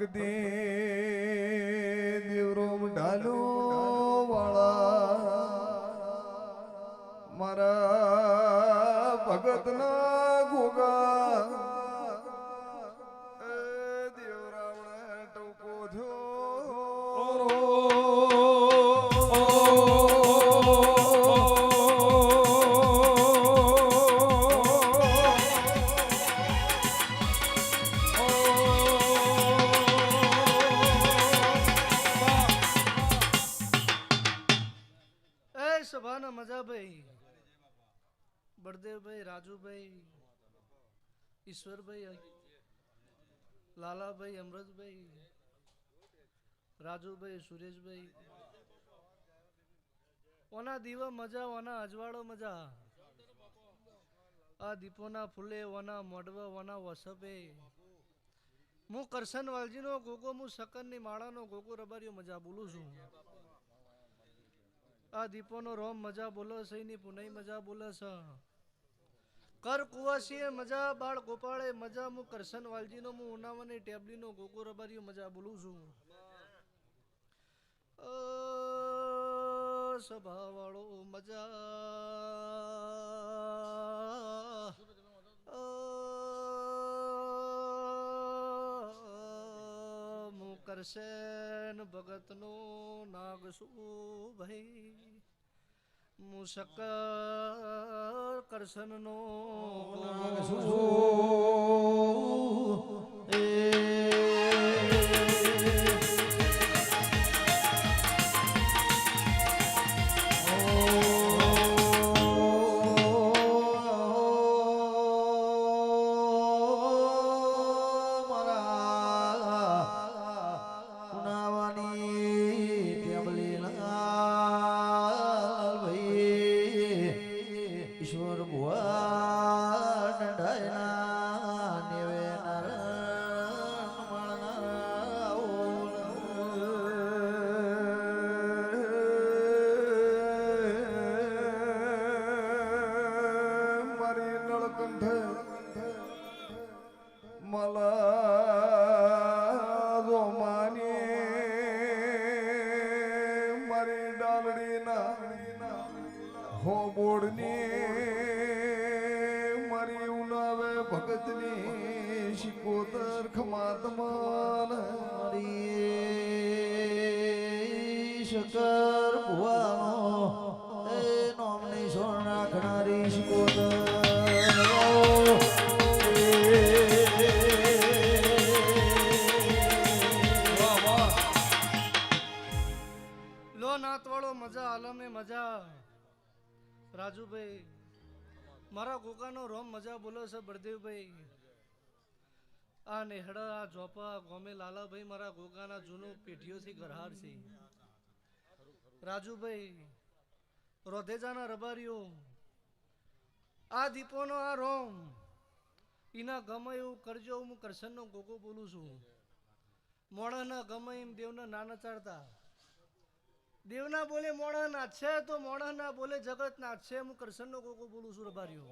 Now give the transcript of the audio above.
ભક્તિ દેવરોમ ઢાલો વાળા મારા ભગતના ગોગા દેવરાવણે ટોકો સભાના મજાભાઈ બળદેવભાઈ રાજુભાઈ ઈશ્વરભાઈ લાલાભાઈ અમૃતભાઈ રાજુભાઈ સુરેશભાઈ ઓના દીવા મજા ઓના અજવાળો મજા આ દીપોના ફૂલે ઓના મોડવા ઓના વસપે હું કરશન વાલજીનો ગોગો હું શકનની માળાનો ગોગો રબારીઓ મજા બોલું છું આ દીપોનો રોમ મજા બોલો સઈની પુનઈ મજા બોલે છે કર કુવાસીએ મજા બાળ ગોપાળે મજા હું કરશન વાલજીનો હું ઉનાવાની ટેબલીનો ગોગો રબારીઓ મજા બોલું છું સભા વાળો મજા હું કરશન ભગતનો નાગસુ ભાઈ મુશક્કર કરશનનો મારી ઉનાવે ભગતની શિકોતર ખમાતમાન મારી શકર ભુવાનો એ નોમની સોન રાખનારી શિકોતર લો નાતવાળો મજા આલમે મજા રાજુભાઈ મારા ગોગાનો રોમ મજા બોલો છે બળદેવભાઈ આ નેહડા આ ઝોપા ગોમે લાલાભાઈ મારા ગોગાના જૂનો પેઢીઓથી ગરહાર છે રાજુભાઈ રોધેજાના રબારીઓ આ દીપોનો આ રોમ એના ગમે એવું કરજો હું કરશનનો ગોગો બોલું છું મોડાના ગમે એમ દેવના નાના ચાડતા દેવના બોલે મોડા નાથ છે તો મોડા ના બોલે જગત નાથ છે હું કરશનનો ગોગો બોલું છું રબારીઓ